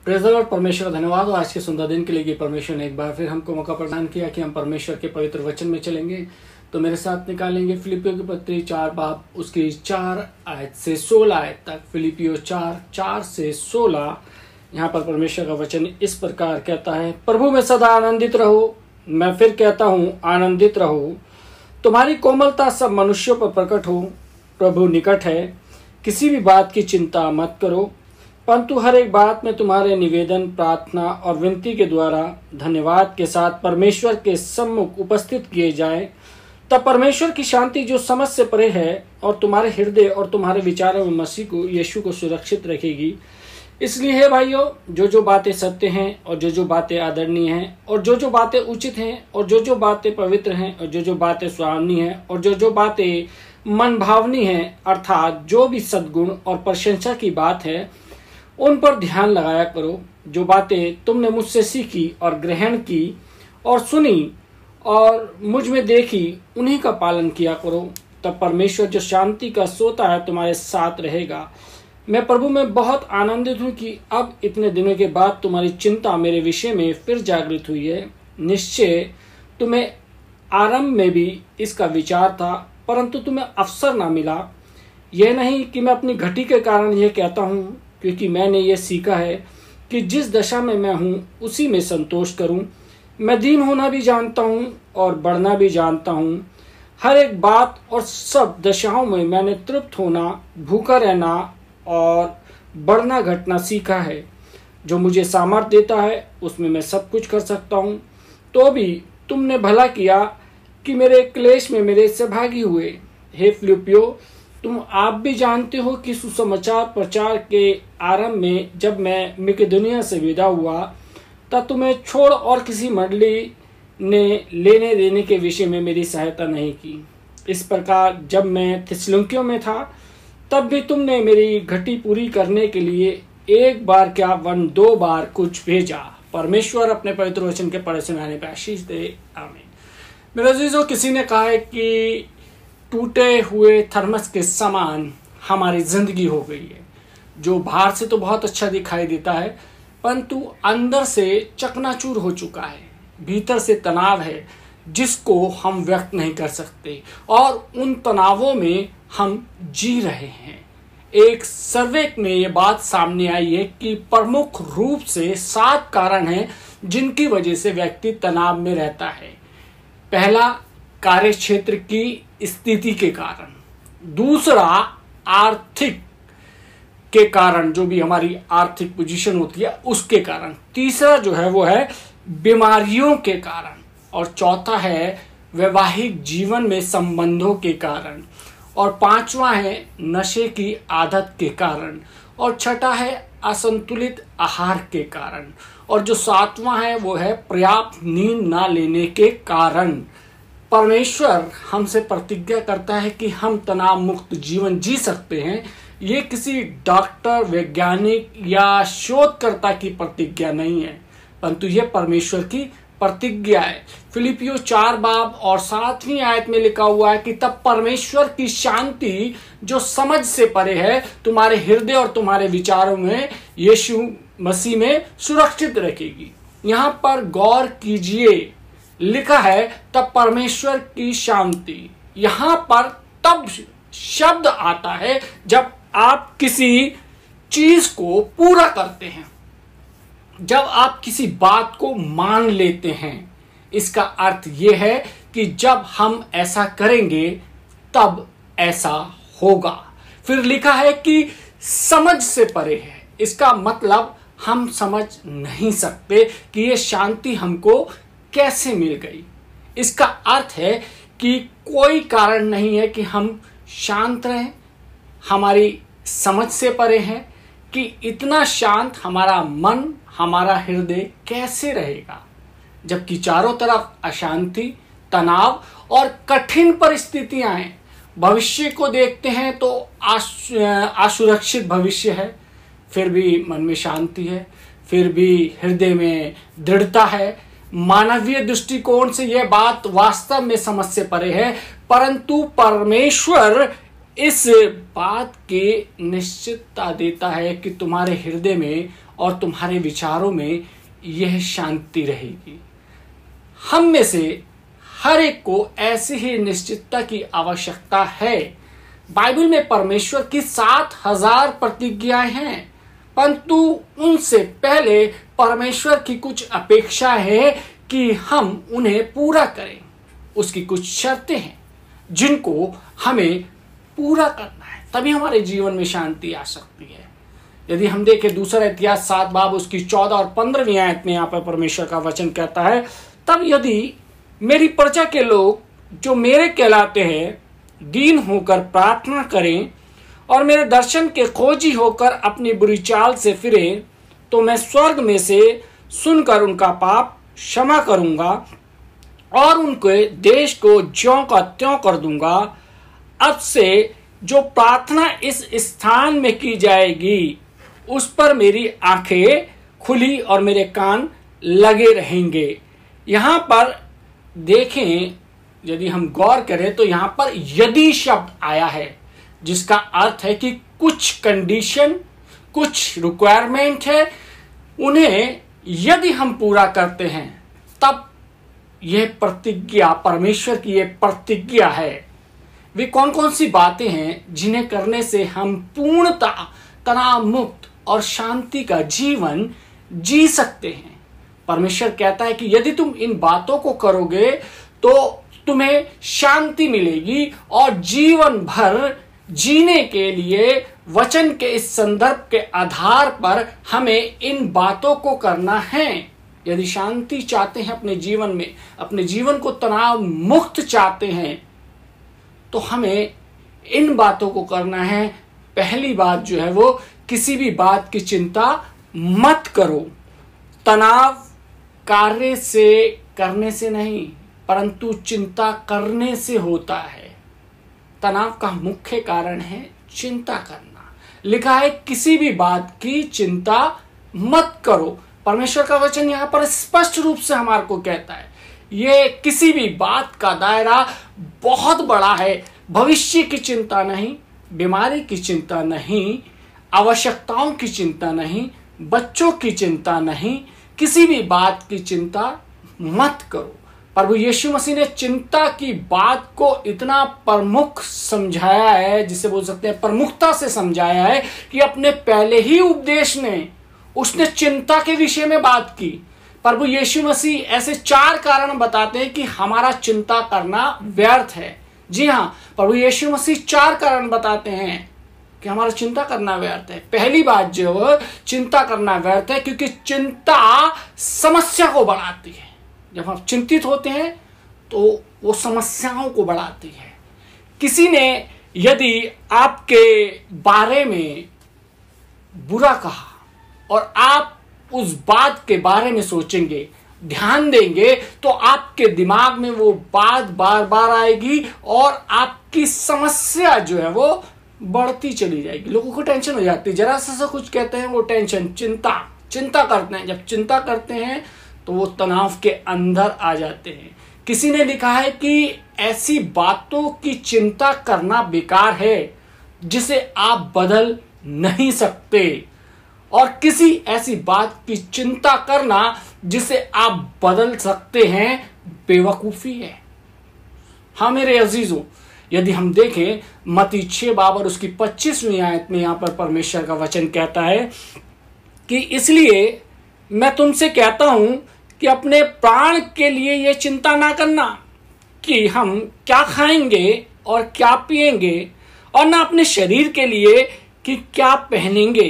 Praise the Lord. परमेश्वर का धन्यवाद हो आज के सुंदर दिन के लिए कि परमेश्वर ने एक बार फिर हमको मौका प्रदान किया कि हम परमेश्वर के पवित्र वचन में चलेंगे। तो मेरे साथ निकालेंगे फिलिपियों की पत्री 4 बाब उसकी 4 आयत से 16 आयत तक। फिलिपियो 4 से 16। यहाँ पर परमेश्वर का वचन इस प्रकार कहता है, प्रभु में सदा आनंदित रहो। मैं फिर कहता हूँ आनंदित रहो। तुम्हारी कोमलता सब मनुष्यों पर प्रकट हो। प्रभु निकट है। किसी भी बात की चिंता मत करो, परंतु हर एक बात में तुम्हारे निवेदन, प्रार्थना और विनती के द्वारा धन्यवाद के साथ परमेश्वर के सम्मुख उपस्थित किए जाए। तब परमेश्वर की शांति जो समझ से परे है और तुम्हारे हृदय और तुम्हारे विचारों में मसीह को यीशु को सुरक्षित रखेगी। इसलिए हे भाइयों, जो बातें सत्य हैं और जो बातें आदरणीय हैं और जो बातें उचित हैं और जो बातें पवित्र हैं और जो बातें सुहावनी हैं और जो बातें मन भावनी हैं, अर्थात जो भी सद्गुण और प्रशंसा की बात है, उन पर ध्यान लगाया करो। जो बातें तुमने मुझसे सीखी और ग्रहण की और सुनी और मुझ में देखी, उन्हीं का पालन किया करो। तब परमेश्वर जो शांति का सोता है तुम्हारे साथ रहेगा। मैं प्रभु में बहुत आनंदित हूँ कि अब इतने दिनों के बाद तुम्हारी चिंता मेरे विषय में फिर जागृत हुई है। निश्चय तुम्हें आरंभ में भी इसका विचार था, परंतु तुम्हें अवसर ना मिला। यह नहीं कि मैं अपनी घटी के कारण यह कहता हूँ, क्योंकि मैंने यह सीखा है कि जिस दशा में मैं हूँ उसी में संतोष करूँ। मैं दीन होना भी जानता हूँ और बढ़ना भी जानता हूँ। हर एक बात और सब दशाओं में मैंने तृप्त होना, भूखा रहना और बढ़ना घटना सीखा है। जो मुझे सामर्थ देता है उसमें मैं सब कुछ कर सकता हूँ। तो भी तुमने भला किया कि मेरे क्लेश में मेरे सहभागी हुए। हे फिलिपियो, तुम आप भी जानते हो कि सुसमाचार प्रचार के आरंभ में जब मैं मकिदुनिया से विदा हुआ, तब तुम्हें छोड़ और किसी मंडली ने लेने देने के विषय में मेरी सहायता नहीं की। इस प्रकार जब मैं थिस्सलुनीकियों में था, तब भी तुमने मेरी घटी पूरी करने के लिए एक बार क्या 2 बार कुछ भेजा। परमेश्वर अपने पवित्र वचन के पढ़े सुनाने पर आशीष दे। आमीन। मेरे अजीजों, किसी ने कहा है कि टूटे हुए थर्मस के समान हमारी जिंदगी हो गई है, जो बाहर से तो बहुत अच्छा दिखाई देता है, परंतु अंदर से चकनाचूर हो चुका है। भीतर से तनाव है जिसको हम व्यक्त नहीं कर सकते और उन तनावों में हम जी रहे हैं। एक सर्वे में ये बात सामने आई है कि प्रमुख रूप से 7 कारण हैं जिनकी वजह से व्यक्ति तनाव में रहता है। पहला, कार्य क्षेत्र की स्थिति के कारण। दूसरा, आर्थिक के कारण, जो भी हमारी आर्थिक पोजीशन होती है उसके कारण। तीसरा जो है वो है बीमारियों के कारण। और चौथा है वैवाहिक जीवन में संबंधों के कारण। और 5वां है नशे की आदत के कारण। और छठा है असंतुलित आहार के कारण। और जो 7वां है वो है पर्याप्त नींद ना लेने के कारण। परमेश्वर हमसे प्रतिज्ञा करता है कि हम तनाव मुक्त जीवन जी सकते हैं। ये किसी डॉक्टर, वैज्ञानिक या शोधकर्ता की प्रतिज्ञा नहीं है, परंतु यह परमेश्वर की प्रतिज्ञा है। फिलिपियो 4 बाब और 7वीं आयत में लिखा हुआ है कि तब परमेश्वर की शांति जो समझ से परे है तुम्हारे हृदय और तुम्हारे विचारों में यीशु मसीह में सुरक्षित रखेगी। यहाँ पर गौर कीजिए, लिखा है तब परमेश्वर की शांति। यहाँ पर तब शब्द आता है जब आप किसी चीज को पूरा करते हैं, जब आप किसी बात को मान लेते हैं। इसका अर्थ यह है कि जब हम ऐसा करेंगे तब ऐसा होगा। फिर लिखा है कि समझ से परे है। इसका मतलब हम समझ नहीं सकते कि यह शांति हमको कैसे मिल गई। इसका अर्थ है कि कोई कारण नहीं है कि हम शांत रहें, हमारी समझ से परे है कि इतना शांत हमारा मन, हमारा हृदय कैसे रहेगा, जबकि चारों तरफ अशांति, तनाव और कठिन परिस्थितियां हैं। भविष्य को देखते हैं तो असुरक्षित भविष्य है, फिर भी मन में शांति है, फिर भी हृदय में दृढ़ता है। मानवीय दृष्टिकोण से यह बात वास्तव में समझ से परे है, परंतु परमेश्वर इस बात की निश्चितता देता है कि तुम्हारे हृदय में और तुम्हारे विचारों में यह शांति रहेगी। हम में से हर एक को ऐसी ही निश्चितता की आवश्यकता है। बाइबल में परमेश्वर की 7000 प्रतिज्ञाएं हैं, परंतु उनसे पहले परमेश्वर की कुछ अपेक्षा है कि हम उन्हें पूरा करें। उसकी कुछ शर्तें हैं जिनको हमें पूरा करना है, तभी हमारे जीवन में शांति आ सकती है। यदि हम देखें दूसरा इतिहास 7 बाब उसकी 14 और 15वीं आयत में यहाँ पर परमेश्वर का वचन कहता है, तब यदि मेरी प्रजा के लोग जो मेरे कहलाते हैं दीन होकर प्रार्थना करें और मेरे दर्शन के खोजी होकर अपनी बुरी चाल से फिरें, तो मैं स्वर्ग में से सुनकर उनका पाप क्षमा करूंगा और उनके देश को ज्यों का त्यों कर दूंगा। अब से जो प्रार्थना इस स्थान में की जाएगी उस पर मेरी आंखें खुली और मेरे कान लगे रहेंगे। यहाँ पर देखें, यदि हम गौर करें तो यहाँ पर यदि शब्द आया है, जिसका अर्थ है कि कुछ कंडीशन, कुछ रिक्वायरमेंट है, उन्हें यदि हम पूरा करते हैं तब यह प्रतिज्ञा, परमेश्वर की यह प्रतिज्ञा है। वे कौन कौन सी बातें हैं जिन्हें करने से हम पूर्णतः तनाव मुक्त और शांति का जीवन जी सकते हैं। परमेश्वर कहता है कि यदि तुम इन बातों को करोगे तो तुम्हें शांति मिलेगी और जीवन भर जीने के लिए वचन के इस संदर्भ के आधार पर हमें इन बातों को करना है। यदि शांति चाहते हैं अपने जीवन में, अपने जीवन को तनाव मुक्त चाहते हैं, तो हमें इन बातों को करना है। पहली बात जो है वो, किसी भी बात की चिंता मत करो। तनाव कार्य से करने से नहीं, परंतु चिंता करने से होता है। तनाव का मुख्य कारण है चिंता करना। लिखा है किसी भी बात की चिंता मत करो। परमेश्वर का वचन यहाँ पर स्पष्ट रूप से हमारे को कहता है, ये किसी भी बात का दायरा बहुत बड़ा है। भविष्य की चिंता नहीं, बीमारी की चिंता नहीं, आवश्यकताओं की चिंता नहीं, बच्चों की चिंता नहीं, किसी भी बात की चिंता मत करो। प्रभु यीशु मसीह ने चिंता की बात को इतना प्रमुख समझाया है, जिसे बोल सकते हैं प्रमुखता से समझाया है, कि अपने पहले ही उपदेश में उसने चिंता के विषय में बात की। प्रभु यीशु मसीह ऐसे 4 कारण बताते हैं कि हमारा चिंता करना व्यर्थ है। जी हाँ, प्रभु यीशु मसीह 4 कारण बताते हैं कि हमारा चिंता करना व्यर्थ है। पहली बात जो चिंता करना व्यर्थ है, क्योंकि चिंता समस्या को बढ़ाती है। जब हम चिंतित होते हैं तो वो समस्याओं को बढ़ाती है। किसी ने यदि आपके बारे में बुरा कहा और आप उस बात के बारे में सोचेंगे, ध्यान देंगे, तो आपके दिमाग में वो बात बार बार आएगी और आपकी समस्या जो है वो बढ़ती चली जाएगी। लोगों को टेंशन हो जाती है, जरा सा कुछ कहते हैं वो टेंशन, चिंता करते हैं। जब चिंता करते हैं तो वो तनाव के अंदर आ जाते हैं। किसी ने लिखा है कि ऐसी बातों की चिंता करना बेकार है जिसे आप बदल नहीं सकते, और किसी ऐसी बात की चिंता करना जिसे आप बदल सकते हैं बेवकूफी है। हाँ मेरे अजीजों, यदि हम देखें मत्ती 6 बाब और उसकी 25वीं आयत में यहाँ पर परमेश्वर का वचन कहता है कि इसलिए मैं तुमसे कहता हूं कि अपने प्राण के लिए यह चिंता ना करना कि हम क्या खाएंगे और क्या पिएंगे, और ना अपने शरीर के लिए कि क्या पहनेंगे।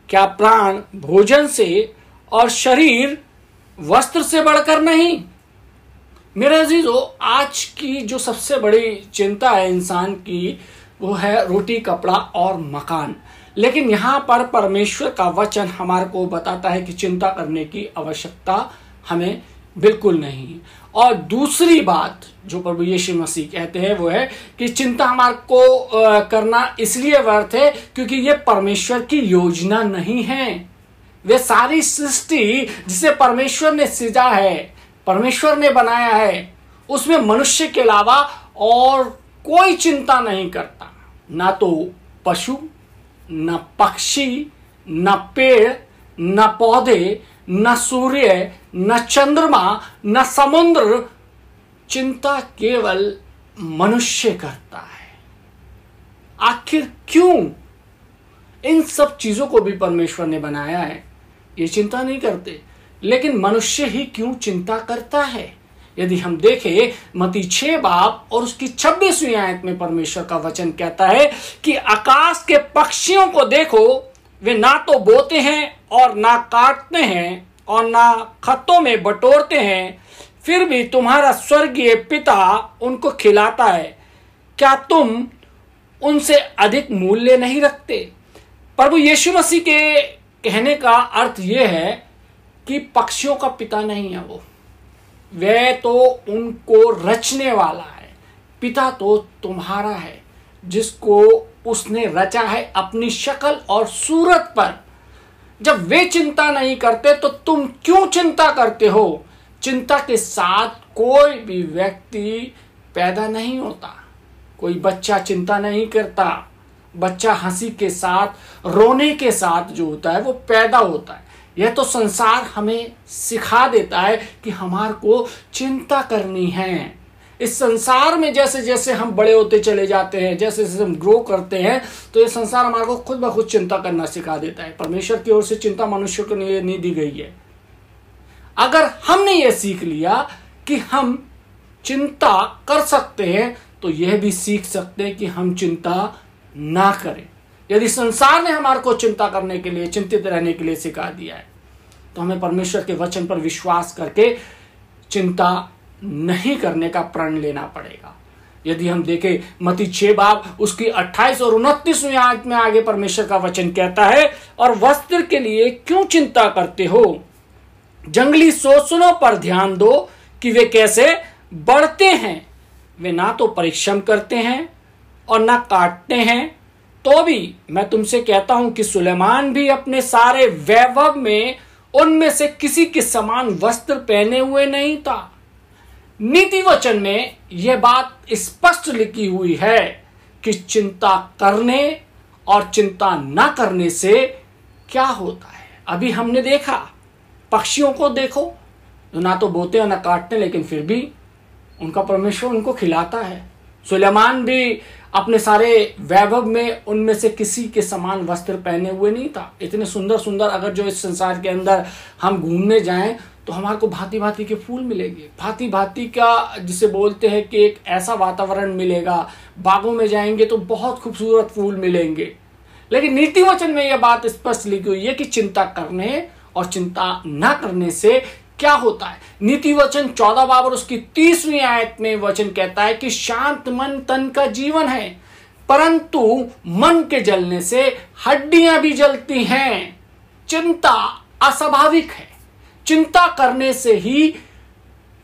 क्या प्राण भोजन से और शरीर वस्त्र से बढ़कर नहीं। मेरे अजीजों, आज की जो सबसे बड़ी चिंता है इंसान की, वो है रोटी, कपड़ा और मकान। लेकिन यहाँ पर परमेश्वर का वचन हमारे को बताता है कि चिंता करने की आवश्यकता हमें बिल्कुल नहीं। और दूसरी बात जो प्रभु यीशु मसीह कहते हैं वो है कि चिंता हमारे को करना इसलिए व्यर्थ है क्योंकि ये परमेश्वर की योजना नहीं है। वे सारी सृष्टि जिसे परमेश्वर ने सृजा है, परमेश्वर ने बनाया है, उसमें मनुष्य के अलावा और कोई चिंता नहीं करता। ना तो पशु, न पक्षी, न पेड़, न पौधे, न सूर्य, न चंद्रमा, न समुद्र, चिंता केवल मनुष्य करता है। आखिर क्यों? इन सब चीजों को भी परमेश्वर ने बनाया है, ये चिंता नहीं करते, लेकिन मनुष्य ही क्यों चिंता करता है? यदि हम देखें मत्ती 6 बाब और उसकी 26वीं आयत में परमेश्वर का वचन कहता है कि आकाश के पक्षियों को देखो, वे ना तो बोते हैं और ना काटते हैं और ना खत्तों में बटोरते हैं, फिर भी तुम्हारा स्वर्गीय पिता उनको खिलाता है। क्या तुम उनसे अधिक मूल्य नहीं रखते? प्रभु यीशु मसीह के कहने का अर्थ यह है कि पक्षियों का पिता नहीं है वो, वह तो उनको रचने वाला है। पिता तो तुम्हारा है, जिसको उसने रचा है अपनी शक्ल और सूरत पर। जब वे चिंता नहीं करते तो तुम क्यों चिंता करते हो? चिंता के साथ कोई भी व्यक्ति पैदा नहीं होता, कोई बच्चा चिंता नहीं करता। बच्चा हंसी के साथ, रोने के साथ जो होता है वो पैदा होता है। यह तो संसार हमें सिखा देता है कि हमारे को चिंता करनी है। इस संसार में जैसे जैसे हम बड़े होते चले जाते हैं, जैसे जैसे हम ग्रो करते हैं, तो ये संसार हमारे को खुद ब खुद चिंता करना सिखा देता है। परमेश्वर की ओर से चिंता मनुष्य को नहीं दी गई है। अगर हमने ये सीख लिया कि हम चिंता कर सकते हैं, तो यह भी सीख सकते हैं कि हम चिंता ना करें। यदि संसार ने हमारे को चिंता करने के लिए, चिंतित रहने के लिए सिखा दिया है, तो हमें परमेश्वर के वचन पर विश्वास करके चिंता नहीं करने का प्रण लेना पड़ेगा। यदि हम देखें मत्ती 6 बाब उसकी 28 और 29वीं आयत में आगे परमेश्वर का वचन कहता है, और वस्त्र के लिए क्यों चिंता करते हो? जंगली सोसनों पर ध्यान दो कि वे कैसे बढ़ते हैं। वे ना तो परिश्रम करते हैं और ना काटते हैं, तो भी मैं तुमसे कहता हूं कि सुलेमान भी अपने सारे वैभव में उनमें से किसी के समान वस्त्र पहने हुए नहीं था। नीति वचन में यह बात स्पष्ट लिखी हुई है कि चिंता करने और चिंता ना करने से क्या होता है। अभी हमने देखा, पक्षियों को देखो, ना तो बोते हैं ना काटते, लेकिन फिर भी उनका परमेश्वर उनको खिलाता है। सुलेमान भी अपने सारे वैभव में उनमें से किसी के समान वस्त्र पहने हुए नहीं था। इतने सुंदर सुंदर, अगर जो इस संसार के अंदर हम घूमने जाएं तो हमारे को भांति भांति के फूल मिलेंगे, भांति भांति का जिसे बोलते हैं कि एक ऐसा वातावरण मिलेगा। बागों में जाएंगे तो बहुत खूबसूरत फूल मिलेंगे। लेकिन नीति वचन में यह बात स्पष्ट लिखी हुई है कि चिंता करने और चिंता न करने से क्या होता है। नीति वचन 14 बाब और उसकी 30वीं आयत में वचन कहता है कि शांत मन तन का जीवन है, परंतु मन के जलने से हड्डियां भी जलती हैं। चिंता अस्वाभाविक है। चिंता करने से ही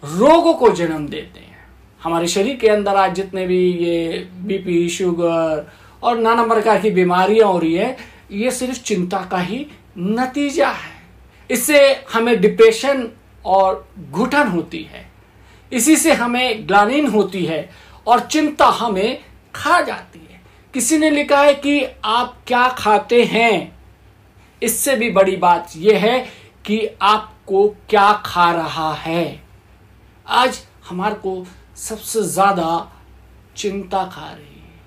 रोगों को जन्म देते हैं। हमारे शरीर के अंदर आज जितने भी ये बीपी, शुगर और नाना प्रकार की बीमारियां हो रही है, ये सिर्फ चिंता का ही नतीजा है। इससे हमें डिप्रेशन और घुटन होती है, इसी से हमें ग्लानिन होती है और चिंता हमें खा जाती है। किसी ने लिखा है कि आप क्या खाते हैं, इससे भी बड़ी बात यह है कि आपको क्या खा रहा है। आज हमारे को सबसे ज्यादा चिंता खा रही है।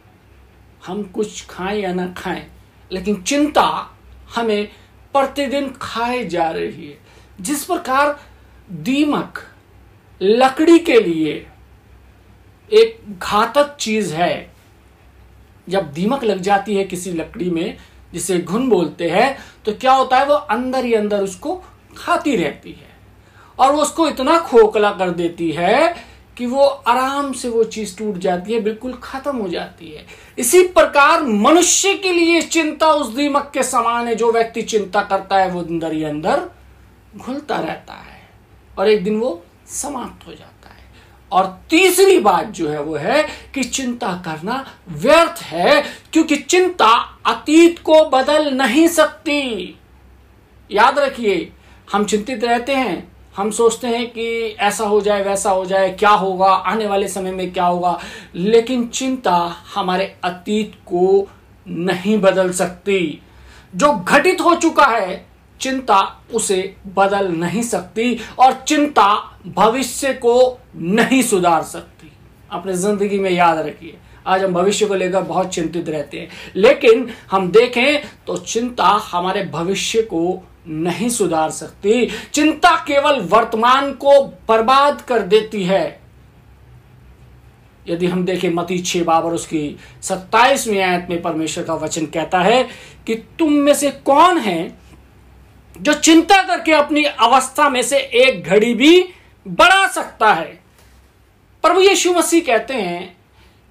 हम कुछ खाएं या ना खाएं, लेकिन चिंता हमें प्रतिदिन खाए जा रही है। जिस प्रकार दीमक लकड़ी के लिए एक घातक चीज है, जब दीमक लग जाती है किसी लकड़ी में, जिसे घुन बोलते हैं, तो क्या होता है, वो अंदर ही अंदर उसको खाती रहती है और वो उसको इतना खोखला कर देती है कि वो आराम से वो चीज टूट जाती है, बिल्कुल खत्म हो जाती है। इसी प्रकार मनुष्य के लिए चिंता उस दीमक के समान है। जो व्यक्ति चिंता करता है वो अंदर ही अंदर घुलता रहता है और एक दिन वो समाप्त हो जाता है। और तीसरी बात जो है वो है कि चिंता करना व्यर्थ है, क्योंकि चिंता अतीत को बदल नहीं सकती। याद रखिए, हम चिंतित रहते हैं, हम सोचते हैं कि ऐसा हो जाए, वैसा हो जाए, क्या होगा, आने वाले समय में क्या होगा, लेकिन चिंता हमारे अतीत को नहीं बदल सकती। जो घटित हो चुका है, चिंता उसे बदल नहीं सकती, और चिंता भविष्य को नहीं सुधार सकती। अपने जिंदगी में याद रखिए, आज हम भविष्य को लेकर बहुत चिंतित रहते हैं, लेकिन हम देखें तो चिंता हमारे भविष्य को नहीं सुधार सकती। चिंता केवल वर्तमान को बर्बाद कर देती है। यदि हम देखें मत्ती 6 बाब और उसकी 27वीं आयत में परमेश्वर का वचन कहता है कि तुम में से कौन है जो चिंता करके अपनी अवस्था में से एक घड़ी भी बढ़ा सकता है। प्रभु यीशु मसीह कहते हैं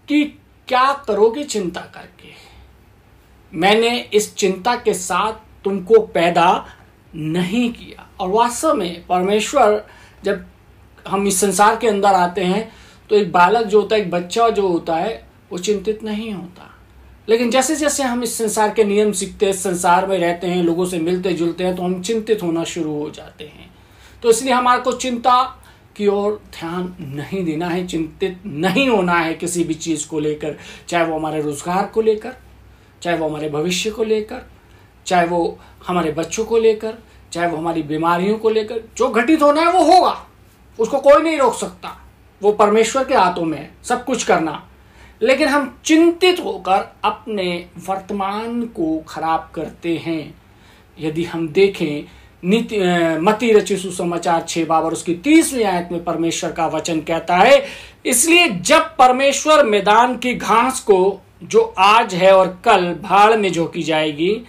कि क्या करोगे चिंता करके? मैंने इस चिंता के साथ तुमको पैदा नहीं किया। और वास्तव में परमेश्वर, जब हम इस संसार के अंदर आते हैं तो एक बालक जो होता है, एक बच्चा जो होता है, वो चिंतित नहीं होता। लेकिन जैसे जैसे हम इस संसार के नियम सीखते हैं, संसार में रहते हैं, लोगों से मिलते जुलते हैं, तो हम चिंतित होना शुरू हो जाते हैं। तो इसलिए हमारे को चिंता की ओर ध्यान नहीं देना है, चिंतित नहीं होना है किसी भी चीज को लेकर, चाहे वो हमारे रोजगार को लेकर, चाहे वो हमारे भविष्य को लेकर, चाहे वो हमारे बच्चों को लेकर, चाहे वो हमारी बीमारियों को लेकर। जो घटित होना है वो होगा, उसको कोई नहीं रोक सकता, वो परमेश्वर के हाथों में है सब कुछ करना। लेकिन हम चिंतित होकर अपने वर्तमान को खराब करते हैं। यदि हम देखें मत्ती रचित सुसमाचार 6 बाब और उसकी 30वीं आयत में परमेश्वर का वचन कहता है, इसलिए जब परमेश्वर मैदान की घास को जो आज है और कल भाड़ में झोंकी जाएगी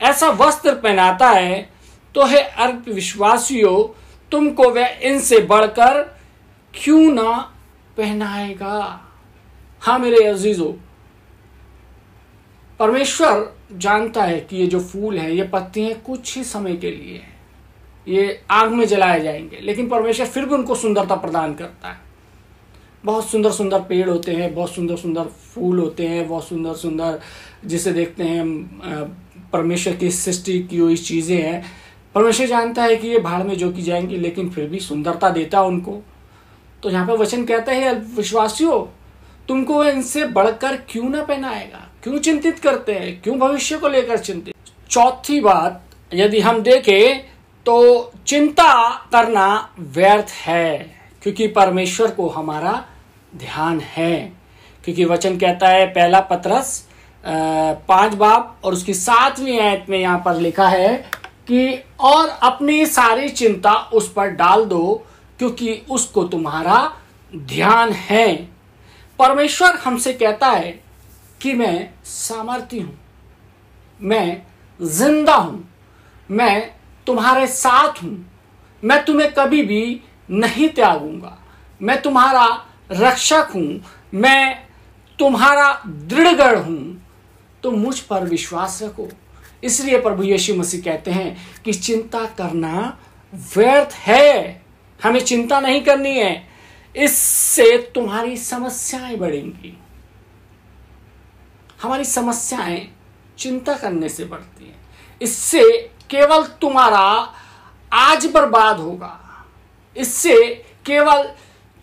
ऐसा वस्त्र पहनाता है, तो हे अल्प विश्वासियों, तुमको वह इनसे बढ़कर क्यों ना पहनाएगा। हाँ मेरे अजीजों, परमेश्वर जानता है कि ये जो फूल हैं, ये पत्तियां कुछ ही समय के लिए हैं, ये आग में जलाए जाएंगे, लेकिन परमेश्वर फिर भी उनको सुंदरता प्रदान करता है। बहुत सुंदर सुंदर पेड़ होते हैं, बहुत सुंदर सुंदर फूल होते हैं, बहुत सुंदर सुंदर जिसे देखते हैं परमेश्वर की सृष्टि की हुई चीजें हैं। परमेश्वर जानता है कि ये भाड़ में झोंकी जाएंगी, लेकिन फिर भी सुंदरता देता है उनको। तो यहाँ पर वचन कहता है, विश्वासियों, तुमको इनसे बढ़कर क्यों ना पहनाएगा। क्यों चिंतित करते हैं, क्यों भविष्य को लेकर चिंतित। चौथी बात, यदि हम देखें तो चिंता करना व्यर्थ है, क्योंकि परमेश्वर को हमारा ध्यान है। क्योंकि वचन कहता है, पहला पतरस 5 बाब और उसकी 7वीं आयत में यहाँ पर लिखा है कि और अपनी सारी चिंता उस पर डाल दो, क्योंकि उसको तुम्हारा ध्यान है। परमेश्वर हमसे कहता है कि मैं सामर्थी हूं, मैं जिंदा हूं, मैं तुम्हारे साथ हूं, मैं तुम्हें कभी भी नहीं त्यागूंगा, मैं तुम्हारा रक्षक हूं, मैं तुम्हारा दृढ़गढ़ हूं, तो मुझ पर विश्वास रखो। इसलिए प्रभु यीशु मसीह कहते हैं कि चिंता करना व्यर्थ है। हमें चिंता नहीं करनी है, इससे तुम्हारी समस्याएं बढ़ेंगी। हमारी समस्याएं चिंता करने से बढ़ती हैं। इससे केवल तुम्हारा आज बर्बाद होगा, इससे केवल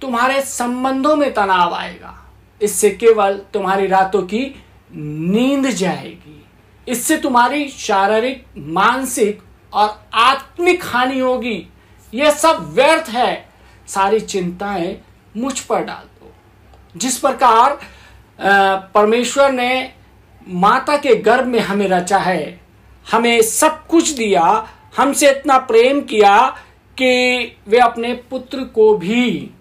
तुम्हारे संबंधों में तनाव आएगा, इससे केवल तुम्हारी रातों की नींद जाएगी, इससे तुम्हारी शारीरिक, मानसिक और आत्मिक हानि होगी। यह सब व्यर्थ है। सारी चिंताएं मुझ पर डाल दो। जिस प्रकार परमेश्वर ने माता के गर्भ में हमें रचा है, हमें सब कुछ दिया, हमसे इतना प्रेम किया कि वे अपने पुत्र को भी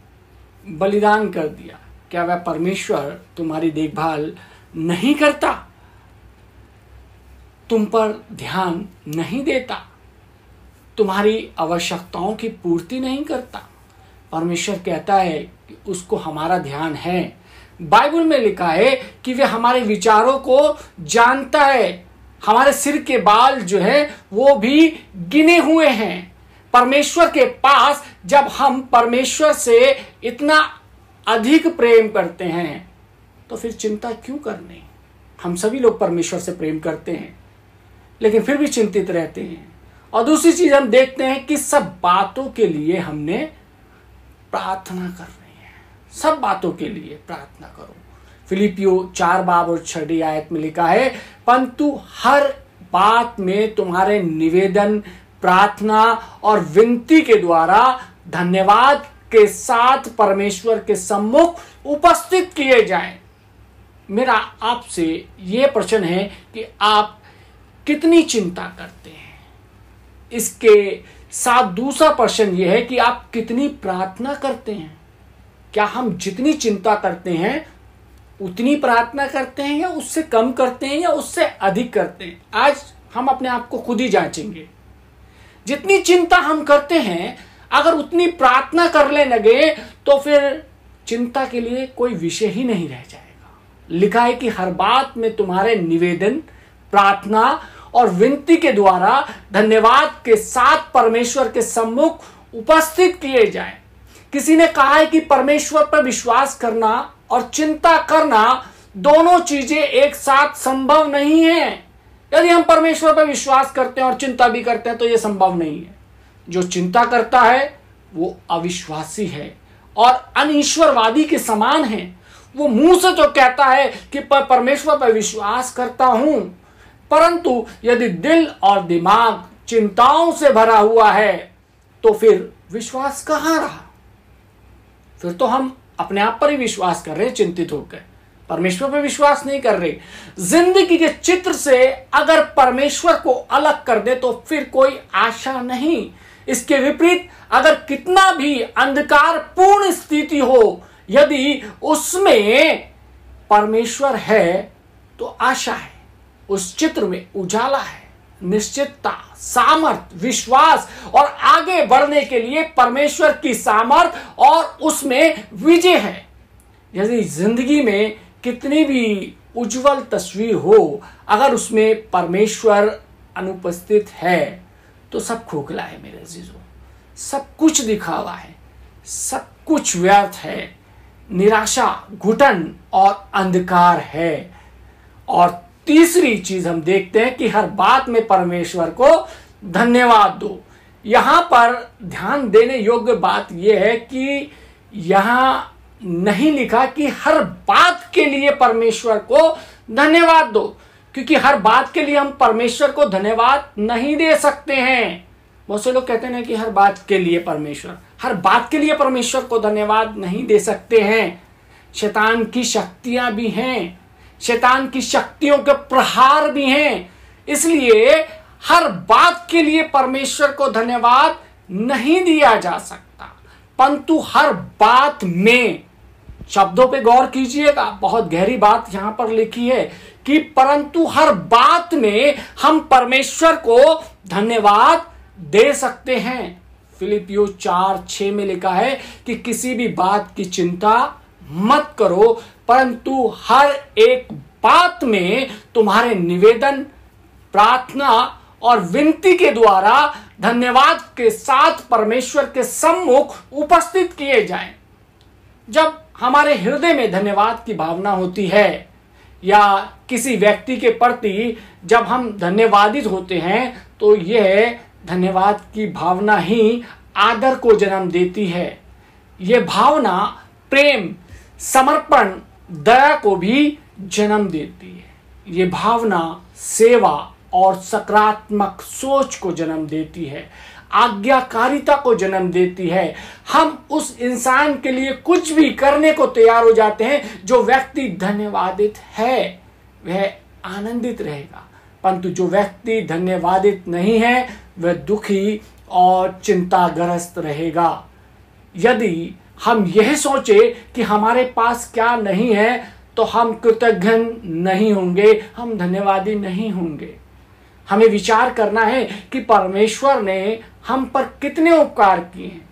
बलिदान कर दिया, क्या वह परमेश्वर तुम्हारी देखभाल नहीं करता? तुम पर ध्यान नहीं देता? तुम्हारी आवश्यकताओं की पूर्ति नहीं करता? परमेश्वर कहता है कि उसको हमारा ध्यान है। बाइबल में लिखा है कि वे हमारे विचारों को जानता है। हमारे सिर के बाल जो है वो भी गिने हुए हैं। परमेश्वर के पास जब हम परमेश्वर से इतना अधिक प्रेम करते हैं तो फिर चिंता क्यों करनी? हम सभी लोग परमेश्वर से प्रेम करते हैं, लेकिन फिर भी चिंतित रहते हैं। और दूसरी चीज हम देखते हैं कि सब बातों के लिए हमने प्रार्थना करनी है। सब बातों के लिए प्रार्थना करो। फिलिपियो 4 बाब और 6 आयत में लिखा है, परंतु हर बात में तुम्हारे निवेदन, प्रार्थना और विनती के द्वारा धन्यवाद के साथ परमेश्वर के सम्मुख उपस्थित किए जाएं। मेरा आपसे यह प्रश्न है कि आप कितनी चिंता करते हैं। इसके साथ दूसरा प्रश्न यह है कि आप कितनी प्रार्थना करते हैं। क्या हम जितनी चिंता करते हैं उतनी प्रार्थना करते हैं, या उससे कम करते हैं, या उससे अधिक करते हैं? आज हम अपने आप को खुद ही जांचेंगे। जितनी चिंता हम करते हैं, अगर उतनी प्रार्थना करने लगे तो फिर चिंता के लिए कोई विषय ही नहीं रह जाएगा। लिखा है कि हर बात में तुम्हारे निवेदन, प्रार्थना और विनती के द्वारा धन्यवाद के साथ परमेश्वर के सम्मुख उपस्थित किए जाएं। किसी ने कहा है कि परमेश्वर पर विश्वास करना और चिंता करना दोनों चीजें एक साथ संभव नहीं है। यदि हम परमेश्वर पर विश्वास करते हैं और चिंता भी करते हैं तो यह संभव नहीं है। जो चिंता करता है वो अविश्वासी है और अनिश्वरवादी के समान है। वो मुंह से तो कहता है कि परमेश्वर पर विश्वास करता हूं, परंतु यदि दिल और दिमाग चिंताओं से भरा हुआ है तो फिर विश्वास कहां रहा? फिर तो हम अपने आप पर ही विश्वास कर रहे हैं, चिंतित होकर परमेश्वर पर विश्वास नहीं कर रहे। जिंदगी के चित्र से अगर परमेश्वर को अलग कर दे तो फिर कोई आशा नहीं। इसके विपरीत अगर कितना भी अंधकार पूर्ण स्थिति हो, यदि उसमें परमेश्वर है तो आशा है। उस चित्र में उजाला है, निश्चितता, सामर्थ, विश्वास और आगे बढ़ने के लिए परमेश्वर की सामर्थ और उसमें विजय है। यदि जिंदगी में कितनी भी उज्जवल तस्वीर हो, अगर उसमें परमेश्वर अनुपस्थित है तो सब खोखला है मेरे अजीजों। सब कुछ दिखावा है, सब कुछ व्यर्थ है, निराशा, घुटन और अंधकार है। और तीसरी चीज हम देखते हैं कि हर बात में परमेश्वर को धन्यवाद दो। यहां पर ध्यान देने योग्य बात यह है कि यहां नहीं लिखा कि हर बात के लिए परमेश्वर को धन्यवाद दो, क्योंकि हर बात के लिए हम परमेश्वर को धन्यवाद नहीं दे सकते हैं। बहुत से लोग कहते हैं कि हर बात के लिए परमेश्वर को धन्यवाद नहीं दे सकते हैं। शैतान की शक्तियां भी हैं, शैतान की शक्तियों के प्रहार भी हैं, इसलिए हर बात के लिए परमेश्वर को धन्यवाद नहीं दिया जा सकता। परंतु हर बात में, शब्दों पे गौर कीजिएगा, बहुत गहरी बात यहां पर लिखी है कि परंतु हर बात में हम परमेश्वर को धन्यवाद दे सकते हैं। फिलिपियो 4:6 में लिखा है कि किसी भी बात की चिंता मत करो, परंतु हर एक बात में तुम्हारे निवेदन, प्रार्थना और विनती के द्वारा धन्यवाद के साथ परमेश्वर के सम्मुख उपस्थित किए जाएं। जब हमारे हृदय में धन्यवाद की भावना होती है या किसी व्यक्ति के प्रति जब हम धन्यवादित होते हैं तो यह धन्यवाद की भावना ही आदर को जन्म देती है। यह भावना प्रेम, समर्पण, दया को भी जन्म देती है। यह भावना सेवा और सकारात्मक सोच को जन्म देती है, आज्ञाकारिता को जन्म देती है। हम उस इंसान के लिए कुछ भी करने को तैयार हो जाते हैं। जो व्यक्ति धन्यवादित है वह आनंदित रहेगा, परंतु जो व्यक्ति धन्यवादित नहीं है वह दुखी और चिंताग्रस्त रहेगा। यदि हम यह सोचे कि हमारे पास क्या नहीं है तो हम कृतज्ञ नहीं होंगे, हम धन्यवादी नहीं होंगे। हमें विचार करना है कि परमेश्वर ने हम पर कितने उपकार किए हैं,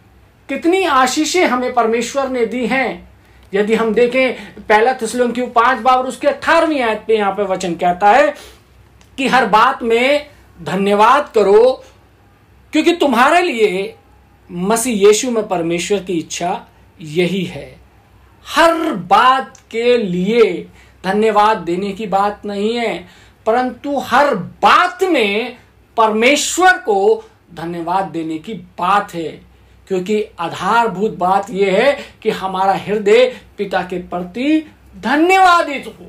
कितनी आशीषें हमें परमेश्वर ने दी हैं। यदि हम देखें 1 थिस्सलुनीकियों 5 बाब और उसके 18वीं आयत पे यहाँ पे वचन कहता है कि हर बात में धन्यवाद करो, क्योंकि तुम्हारे लिए मसीह यीशु में परमेश्वर की इच्छा यही है। हर बात के लिए धन्यवाद देने की बात नहीं है, परंतु हर बात में परमेश्वर को धन्यवाद देने की बात है, क्योंकि आधारभूत बात यह है कि हमारा हृदय पिता के प्रति धन्यवादित हो।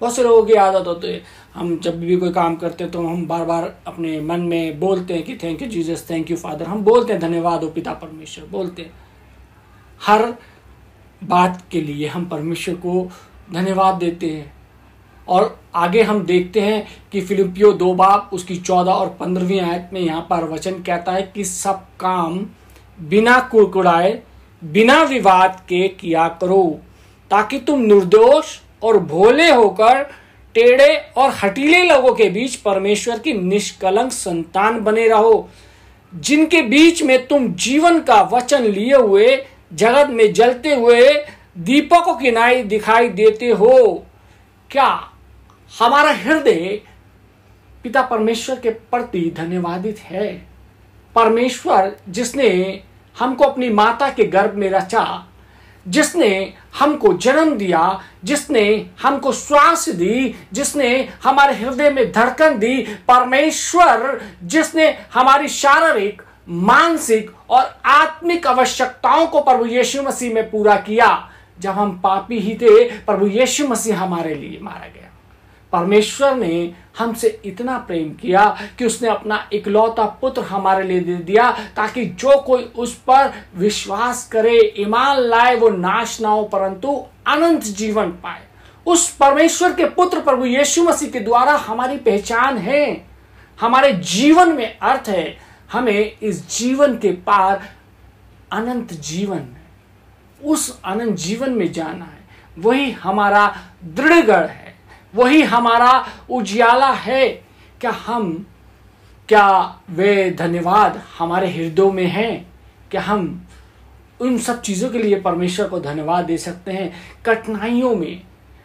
बहुत से लोगों की आदत होती है, हम जब भी कोई काम करते हैं तो हम बार बार अपने मन में बोलते हैं कि thank you Jesus, thank you father. हम बोलते हैं धन्यवाद हो पिता परमेश्वर, बोलते हैं हर बात के लिए हम परमेश्वर को धन्यवाद देते हैं। और आगे हम देखते हैं कि फिलिपियो 2 बाब उसकी 14 और 15वीं आयत में यहाँ पर वचन कहता है कि सब काम बिना कुड़कुड़ाए, बिना विवाद के किया करो, ताकि तुम निर्दोष और भोले होकर टेढ़े और हठीले लोगों के बीच परमेश्वर की निष्कलंक संतान बने रहो, जिनके बीच में तुम जीवन का वचन लिए हुए जगत में जलते हुए दीपकों की नाई दिखाई देते हो। क्या हमारा हृदय पिता परमेश्वर के प्रति धन्यवादित है? परमेश्वर जिसने हमको अपनी माता के गर्भ में रचा, जिसने हमको जन्म दिया, जिसने हमको श्वास दी, जिसने हमारे हृदय में धड़कन दी, परमेश्वर जिसने हमारी शारीरिक, मानसिक और आत्मिक आवश्यकताओं को प्रभु यीशु मसीह में पूरा किया। जब हम पापी ही थे, प्रभु यीशु मसीह हमारे लिए मारा गया। परमेश्वर ने हमसे इतना प्रेम किया कि उसने अपना इकलौता पुत्र हमारे लिए दे दिया, ताकि जो कोई उस पर विश्वास करे, ईमान लाए, वो नाश ना हो परंतु अनंत जीवन पाए। उस परमेश्वर के पुत्र प्रभु यीशु मसीह के द्वारा हमारी पहचान है, हमारे जीवन में अर्थ है। हमें इस जीवन के पार अनंत जीवन, उस अनंत जीवन में जाना है। वही हमारा दृढ़गढ़ है, वही हमारा उजियाला है। क्या वे धन्यवाद हमारे हृदयों में हैं? क्या हम उन सब चीजों के लिए परमेश्वर को धन्यवाद दे सकते हैं? कठिनाइयों में,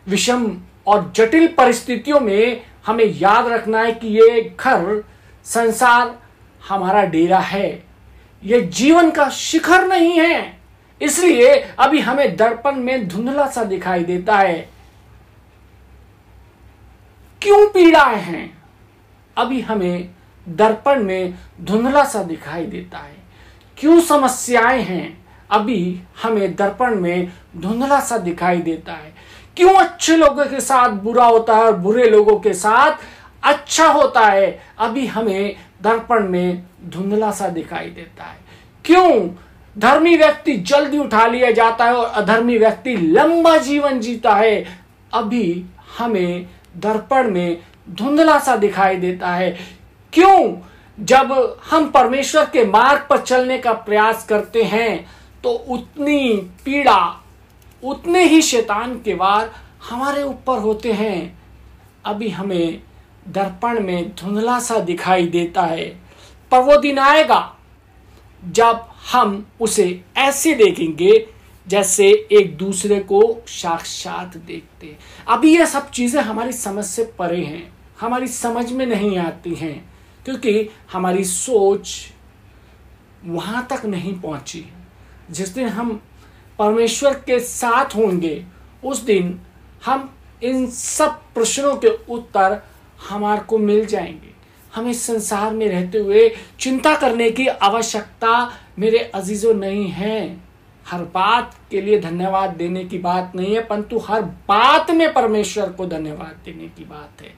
विषम और जटिल परिस्थितियों में हमें याद रखना है कि ये घर, संसार हमारा डेरा है, ये जीवन का शिखर नहीं है। इसलिए अभी हमें दर्पण में धुंधला सा दिखाई देता है। क्यों पीड़ाएं हैं? अभी हमें दर्पण में धुंधला सा दिखाई देता है। क्यों समस्याएं हैं? अभी हमें दर्पण में धुंधला सा दिखाई देता है। क्यों अच्छे लोगों के साथ बुरा होता है और बुरे लोगों के साथ अच्छा होता है? अभी हमें दर्पण में धुंधला सा दिखाई देता है। क्यों धर्मी व्यक्ति जल्दी उठा लिया जाता है और अधर्मी व्यक्ति लंबा जीवन जीता है? अभी हमें दर्पण में धुंधला सा दिखाई देता है। क्यों जब हम परमेश्वर के मार्ग पर चलने का प्रयास करते हैं तो उतनी पीड़ा, उतने ही शैतान के वार हमारे ऊपर होते हैं? अभी हमें दर्पण में धुंधला सा दिखाई देता है। पर वो दिन आएगा जब हम उसे ऐसे देखेंगे जैसे एक दूसरे को साक्षात देखते हैं। अभी ये सब चीजें हमारी समझ से परे हैं, हमारी समझ में नहीं आती हैं, क्योंकि हमारी सोच वहां तक नहीं पहुंची। जिस दिन हम परमेश्वर के साथ होंगे, उस दिन हम इन सब प्रश्नों के उत्तर हमारे को मिल जाएंगे। हमें संसार में रहते हुए चिंता करने की आवश्यकता मेरे अजीजों नहीं है। हर बात के लिए धन्यवाद देने की बात नहीं है, परंतु हर बात में परमेश्वर को धन्यवाद देने की बात है।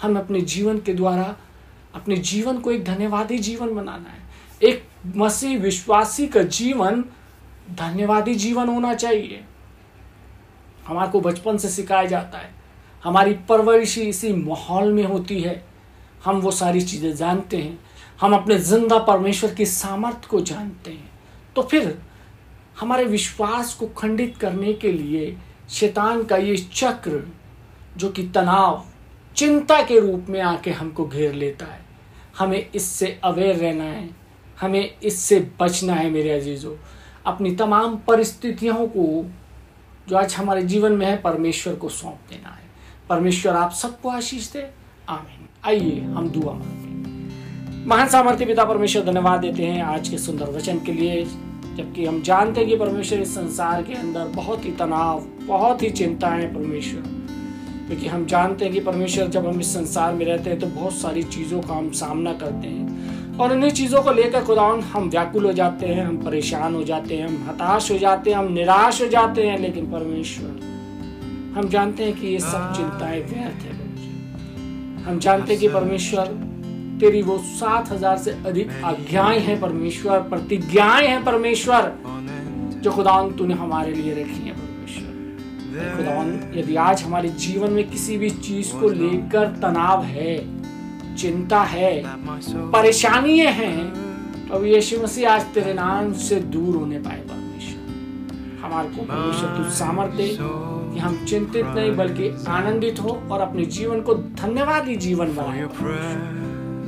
हम अपने जीवन के द्वारा अपने जीवन को एक धन्यवादी जीवन बनाना है। एक मसीह विश्वासी का जीवन धन्यवादी जीवन होना चाहिए। हमारे को बचपन से सिखाया जाता है, हमारी परवरिश इसी माहौल में होती है। हम वो सारी चीजें जानते हैं, हम अपने जिंदा परमेश्वर की सामर्थ्य को जानते हैं। तो फिर हमारे विश्वास को खंडित करने के लिए शैतान का ये चक्र, जो कि तनाव, चिंता के रूप में आके हमको घेर लेता है, हमें इससे अवेयर रहना है, हमें इससे बचना है। मेरे अजीजों, अपनी तमाम परिस्थितियों को जो आज हमारे जीवन में है, परमेश्वर को सौंप देना है। परमेश्वर आप सबको आशीष दे। आमीन। आइए हम दुआ मांगें। महान सामर्थ्य पिता परमेश्वर, धन्यवाद देते हैं आज के सुंदर वचन के लिए, जबकि हम जानते हैं कि परमेश्वर इस संसार के अंदर बहुत ही तनाव, बहुत ही चिंता है परमेश्वर, क्योंकि हम जानते हैं कि परमेश्वर जब हम इस संसार में रहते हैं तो बहुत सारी चीज़ों का हम सामना करते हैं। और उन्हीं चीज़ों को लेकर खुदावन हम व्याकुल हो जाते हैं, हम परेशान हो जाते हैं, हम हताश हो जाते हैं, हम निराश हो जाते हैं। लेकिन परमेश्वर, हम जानते हैं कि ये सब चिंताएं व्यर्थ है। हम जानते हैं कि परमेश्वर तेरी वो 7,000 से अधिक आज्ञाएं हैं परमेश्वर, प्रतिज्ञाएं हैं परमेश्वर, जो खुदावन तूने हमारे लिए रखी हैं परमेश्वर। खुदावन, यदि आज हमारे जीवन में किसी भी चीज को लेकर तनाव है, चिंता है, परेशानियां हैं, तो यीशु मसीह आज तेरे नाम से दूर होने पाए परमेश्वर। हमारे को परमेश्वर तू सामर्थ्य दे कि हम चिंतित नहीं बल्कि आनंदित हो और अपने जीवन को धन्यवादी जीवन बनाए।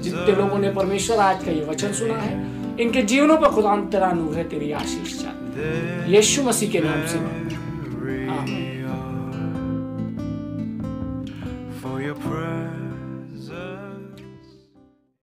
जितने लोगों ने परमेश्वर आज का ये वचन सुना है, इनके जीवनों पर खुदा तेरा अनुग्रह, तेरी आशीष चाहते, यीशु मसीह के नाम से आमीन।